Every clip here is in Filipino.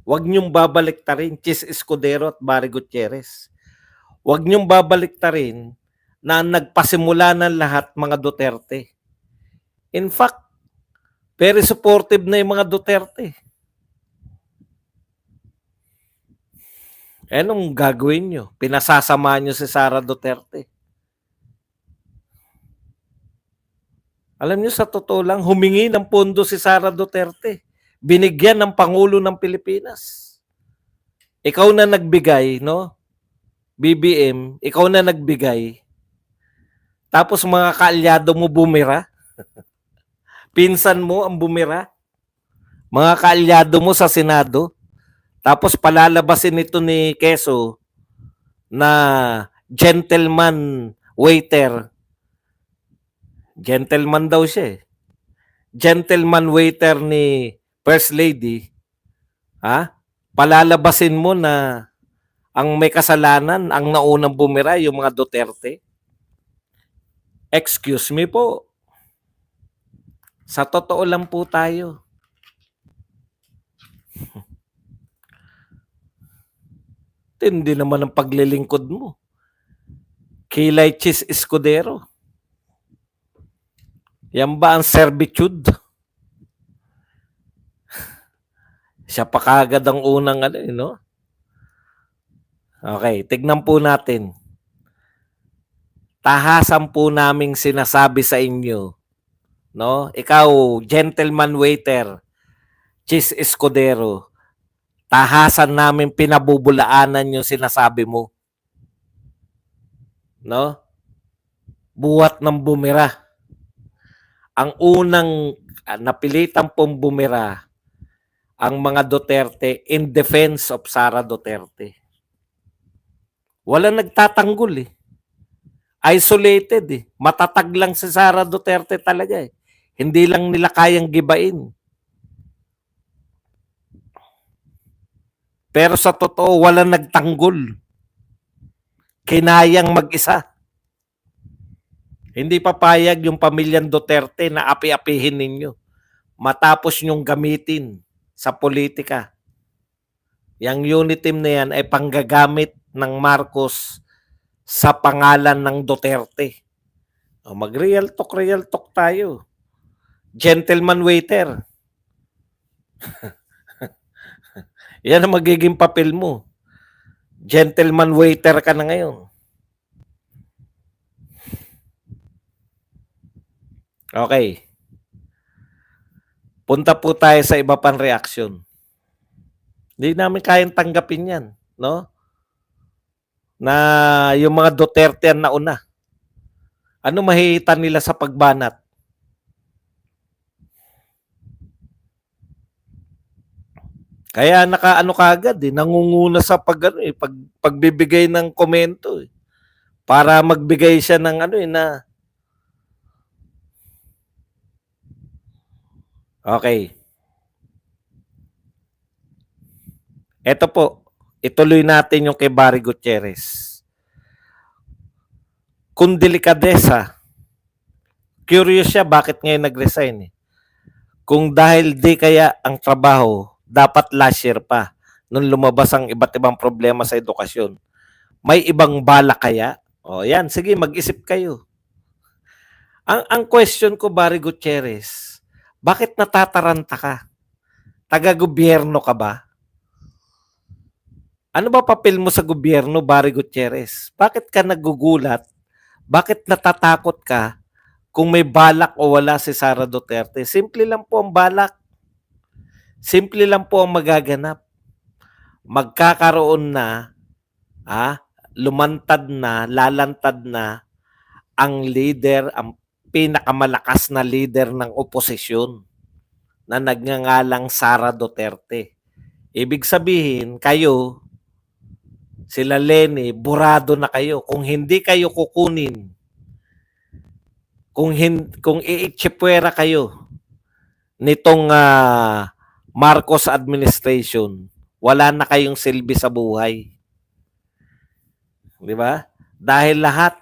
Huwag niyong babaliktarin Chis Escudero at Barry Gutierrez. Huwag niyong babaliktarin na nagpasimula ng lahat mga Duterte. In fact, very supportive na yung mga Duterte. Anong gagawin nyo? Pinasasama nyo si Sara Duterte. Alam nyo, sa totoo lang, humingi ng pondo si Sara Duterte. Binigyan ng Pangulo ng Pilipinas. Ikaw na nagbigay, no? BBM, ikaw na nagbigay. Tapos mga kaalyado mo bumira. Pinsan mo ang bumira. Mga kaalyado mo sa Senado. Tapos palalabasin ito ni Quezon na gentleman waiter. Gentleman daw siya eh. Gentleman waiter ni First Lady. Ha? Palalabasin mo na ang may kasalanan, ang naunang bumira, yung mga Duterte. Excuse me po. Sa totoo lang po tayo. Hindi naman ang paglilingkod mo. Kilay Chis Escudero. Yan ba ang servitude? Siya pa kagad ang unang no? Okay, tignan po natin. Tahasan po naming sinasabi sa inyo, no? Ikaw, gentleman waiter, Chis Escudero, tahasan namin pinabubulaanan yung sinasabi mo. No? Buhat ng bumira. Ang unang napilitan pong bumira ang mga Duterte in defense of Sara Duterte. Wala nagtatanggol eh. Isolated eh. Matatag lang si Sara Duterte talaga eh. Hindi lang nila kayang gibain. Pero sa totoo, wala nagtanggol. Kinayang mag-isa. Hindi papayag yung pamilyang Duterte na api-apihin ninyo. Matapos nyong gamitin sa politika. Yang unit team na yan ay panggagamit ng Marcos sa pangalan ng Duterte. O, mag-real talk tayo. Gentleman waiter. Yan ang magiging papel mo. Gentleman waiter ka na ngayon. Okay. Punta po tayo sa iba pang reaksyon. Hindi namin kayang tanggapin yan, no? Na yung mga Duterte ang nauna. Ano mahihita nila sa pagbanat? Kaya nakaano kagad eh, nangunguna sa pagbibigay ng komento eh. Para magbigay siya ng na okay. Ito po, ituloy natin yung kay Barry Gutierrez. Kung delikadesa, curious siya bakit ngayon nag-resign eh. Kung dahil di kaya ang trabaho, dapat last year pa, nung lumabas ang iba't ibang problema sa edukasyon. May ibang bala kaya? O yan, sige, mag-isip kayo. Ang question ko, Barry Gutierrez, bakit natataranta ka? Taga-gobyerno ka ba? Ano ba papel mo sa gobyerno, Barry Gutierrez? Bakit ka nagugulat? Bakit natatakot ka kung may balak o wala si Sara Duterte? Simple lang po ang balak. Simple lang po ang magaganap. Magkakaroon na, lumantad na, lalantad na ang leader, ang pinakamalakas na leader ng oposisyon na nagngangalang Sara Duterte. Ibig sabihin, kayo, sila Leni, burado na kayo. Kung hindi kayo kukunin, kung iitsipwera kayo nitong Marcos administration, wala na kayong silbi sa buhay. Di ba? Dahil lahat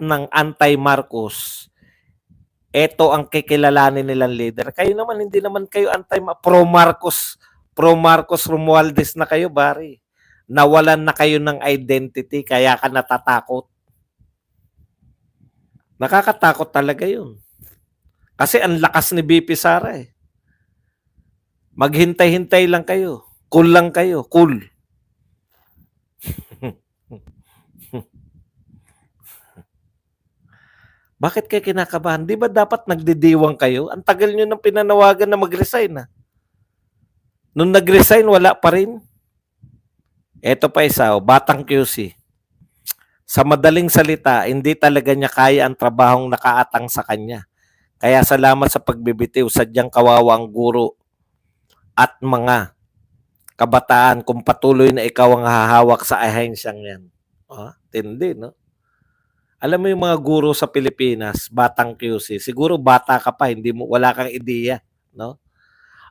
ng anti-Marcos Eto ang kikilalanin nilang leader. Kayo naman, hindi naman kayo pro-Marcos Romualdez na kayo, Bari. Nawalan na kayo ng identity, kaya ka natatakot. Nakakatakot talaga yun. Kasi ang lakas ni BP Sara eh. Maghintay-hintay lang kayo. Cool lang kayo. Cool. Bakit kayo kinakabahan? Di ba dapat nagdidiwang kayo? Ang tagal nyo nang pinanawagan na mag-resign na. Nung nag-resign, wala pa rin. Eto pa isa, batang QC. Sa madaling salita, hindi talaga niya kaya ang trabahong nakaatang sa kanya. Kaya salamat sa pagbibitiw, sadyang kawawa ang guro at mga kabataan kung patuloy na ikaw ang hahawak sa ahensyang yan. Tindi, no? Alam mo yung mga guro sa Pilipinas, batang QC, siguro bata ka pa, wala kang ideya, no?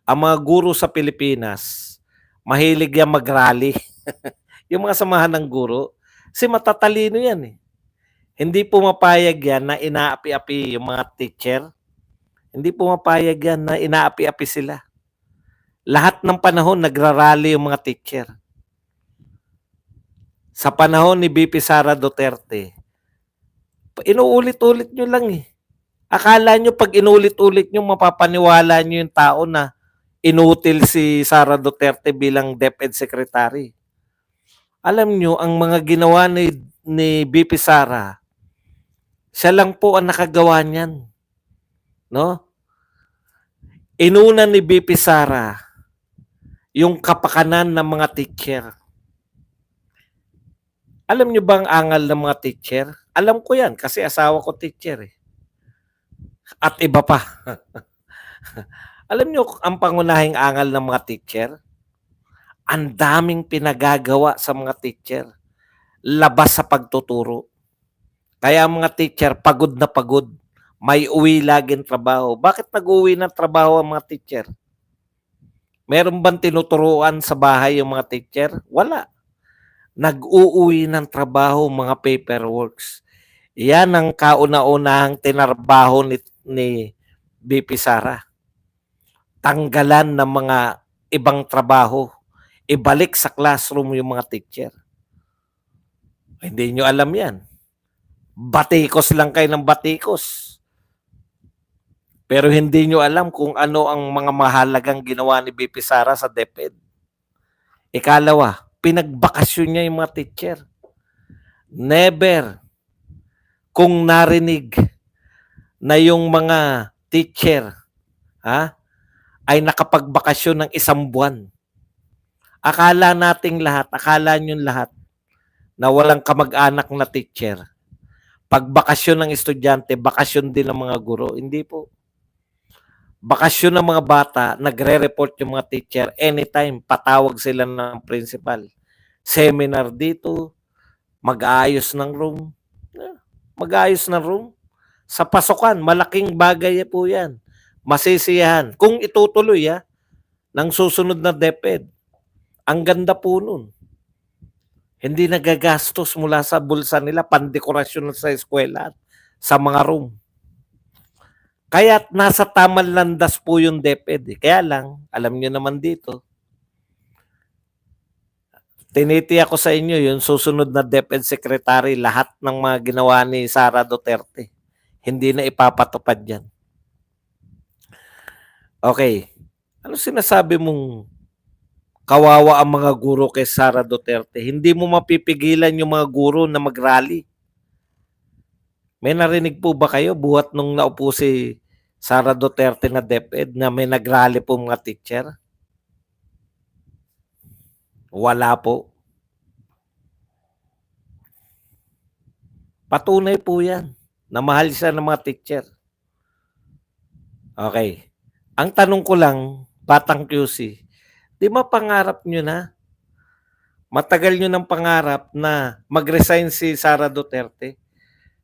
Ang mga guro sa Pilipinas, mahilig yan mag-rally. Yung mga samahan ng guro, kasi matatalino yan eh. Hindi pumapayag yan na inaapi-api yung mga teacher. Hindi pumapayag yan na inaapi-api sila. Lahat ng panahon nagrarally yung mga teacher. Sa panahon ni BP Sara Duterte, inuulit-ulit nyo lang eh. Akala nyo pag inulit-ulit nyo, mapapaniwala nyo yung tao na inutil si Sara Duterte bilang DepEd Secretary. Alam nyo, ang mga ginawa ni BP Sara, siya lang po ang nakagawa niyan. No? Inuna ni BP Sara yung kapakanan ng mga teacher. Alam nyo ba ang angal ng mga teacher? Alam ko yan kasi asawa ko teacher eh. At iba pa. Alam nyo ang pangunahing angal ng mga teacher? Ang daming pinagagawa sa mga teacher. Labas sa pagtuturo. Kaya ang mga teacher pagod na pagod. May uwi laging trabaho. Bakit nag-uwi ng trabaho ang mga teacher? Meron bang tinuturuan sa bahay yung mga teacher? Wala. Nag-uuwi ng trabaho, mga paperworks. Yan ang kauna-unahang tinarbaho ni BP Sara. Tanggalan ng mga ibang trabaho. Ibalik sa classroom yung mga teacher. Hindi nyo alam yan. Batikos lang kayo ng batikos. Pero hindi nyo alam kung ano ang mga mahalagang ginawa ni BP Sara sa DepEd. Ikalawa, pinagbakasyon niya yung mga teacher. Never kung narinig na yung mga teacher ay nakapagbakasyon ng 1 buwan. Akala nyo lahat na walang kamag-anak na teacher. Pag bakasyon ng estudyante, bakasyon din ng mga guro. Hindi po. Bakasyon ng mga bata, nagre-report yung mga teacher anytime, patawag sila ng principal. Seminar dito, mag-aayos ng room. Mag-aayos ng room. Sa pasukan, malaking bagay po yan. Masisiyahan. Kung itutuloy ng susunod na DepEd, ang ganda po nun. Hindi nagagastos mula sa bulsa nila, pandekorasyon sa eskwela, sa mga room. Kaya nasa tamang landas po yung DepEd. Kaya lang, alam nyo naman dito, tinitiyak ko sa inyo yung susunod na DepEd Secretary, lahat ng mga ginawa ni Sara Duterte. Hindi na ipapatupad yan. Okay. Ano sinasabi mong kawawa ang mga guro kay Sara Duterte? Hindi mo mapipigilan yung mga guro na mag-rally. May narinig po ba kayo buhat nung naupo si Sara Duterte na DepEd na may nag-rally po mga teacher? Wala po. Patunay po yan na mahal siya ng mga teacher. Okay. Ang tanong ko lang, batang QC, di ba pangarap nyo na? Matagal nyo ng pangarap na mag-resign si Sara Duterte.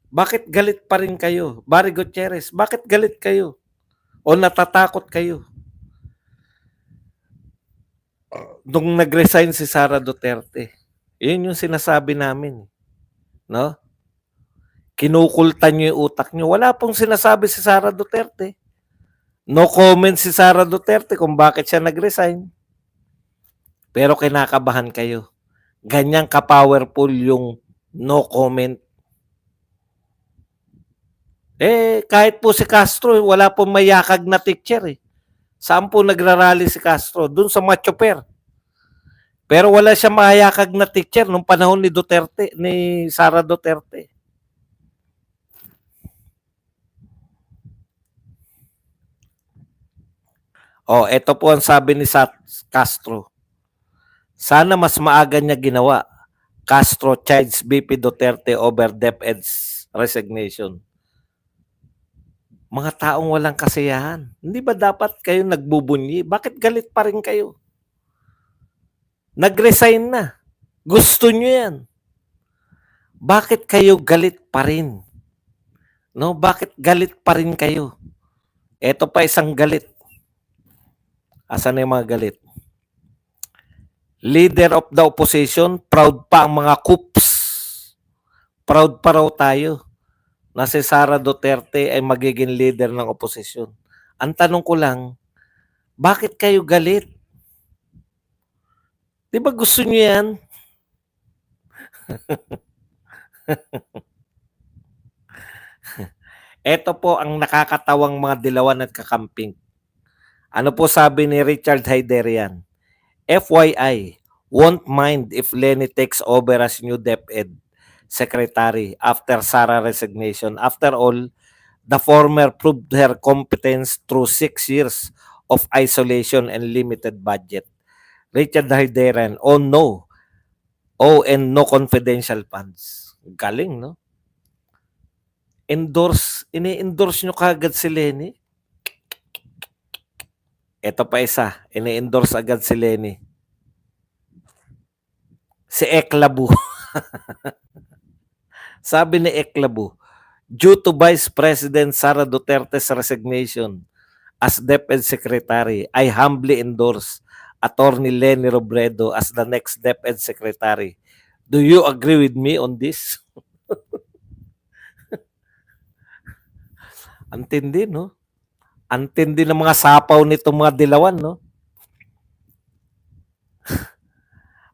Bakit galit pa rin kayo? Barry Gutierrez, bakit galit kayo? O natatakot kayo? Nung nag-resign si Sara Duterte, yun yung sinasabi namin. No? kinukultan nyo yung utak nyo. Wala pong sinasabi si Sara Duterte. No comment si Sara Duterte kung bakit siya nag-resign. Pero kinakabahan kayo. Ganyang ka-powerful yung no comment. Kahit po si Castro, wala pong mayakag na teacher eh. Saan po nagrarally si Castro? Doon sa Machoper. Pero wala siya mayakag na teacher nung panahon ni Duterte, ni Sara Duterte. Ito po ang sabi ni Castro. Sana mas maaga niya ginawa. Castro chides BP Duterte over DepEd's resignation. Mga taong walang kasiyahan. Hindi ba dapat kayo nagbubunyi? Bakit galit pa rin kayo? Nag-resign na. Gusto nyo yan. Bakit kayo galit pa rin? No, bakit galit pa rin kayo? Ito pa isang galit. Asan na yung mga galit? Leader of the opposition, proud pa ang mga coups. Proud pa raw tayo na si Sara Duterte ay magiging leader ng opposition. Ang tanong ko lang, bakit kayo galit? Di ba gusto nyo yan? Ito po ang nakakatawang mga dilawan at kakamping. Ano po sabi ni Richard Hayderian? FYI, won't mind if Lenny takes over as new DepEd secretary after Sara resignation. After all, the former proved her competence through 6 years of isolation and limited budget. Richard Hayderian, oh no. And no confidential funds. Galing, no? Ini-endorse nyo kagad si Lenny. Ito pa isa, ini-endorse agad si Lenny. Si Eklabu. Sabi ni Eklabu, due to Vice President Sara Duterte's resignation as DepEd Secretary, I humbly endorse Attorney Lenny Robredo as the next DepEd Secretary. Do you agree with me on this? Antindi, no? Antindi ng mga sapaw nito mga dilawan, no?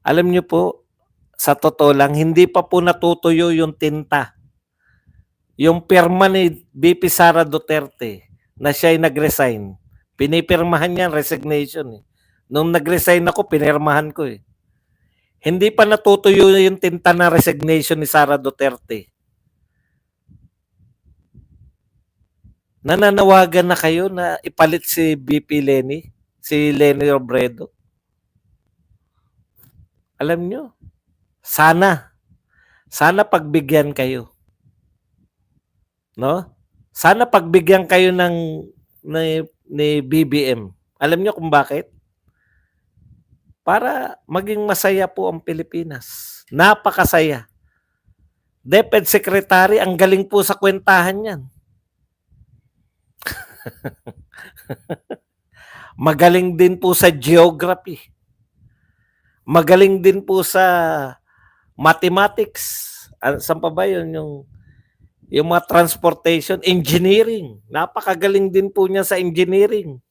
Alam niyo po, sa totoo lang, hindi pa po natutuyo yung tinta. Yung pirma ni BP Sara Duterte na siya ay nag-resign, pinipirmahan niya resignation. Nung nag-resign ako, pinirmahan ko eh. Hindi pa natutuyo yung tinta na resignation ni Sara Duterte. Nananawagan na kayo na ipalit si BP Lenny, si Lenny Robredo. Alam nyo, sana pagbigyan kayo. No? Sana pagbigyan kayo ni BBM. Alam nyo kung bakit? Para maging masaya po ang Pilipinas. Napakasaya. DepEd Secretary, ang galing po sa kwentahan yan. Magaling din po sa geography. Magaling din po sa mathematics. Saan pa ba yun? Yung mga transportation, engineering. Napakagaling din po niya sa engineering.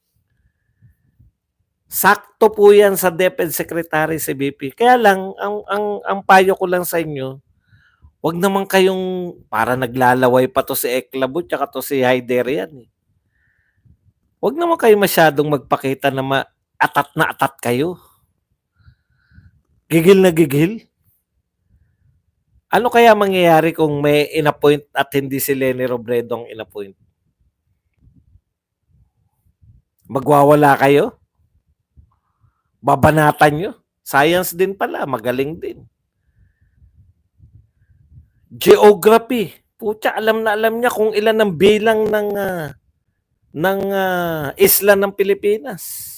Sakto po yan sa DepEd Secretary si BP. Kaya lang, ang payo ko lang sa inyo, wag naman kayong para naglalaway pa to si Eklabu tsaka to si Hayderian. Wag naman kayo masyadong magpakita na atat kayo. Gigil na gigil. Ano kaya mangyayari kung may inappoint at hindi si Lenny Robredo ang inappoint? Magwawala kayo? Babanatan nyo? Science din pala, magaling din. Geography. Pucha, alam niya kung ilan ang bilang ng isla ng Pilipinas.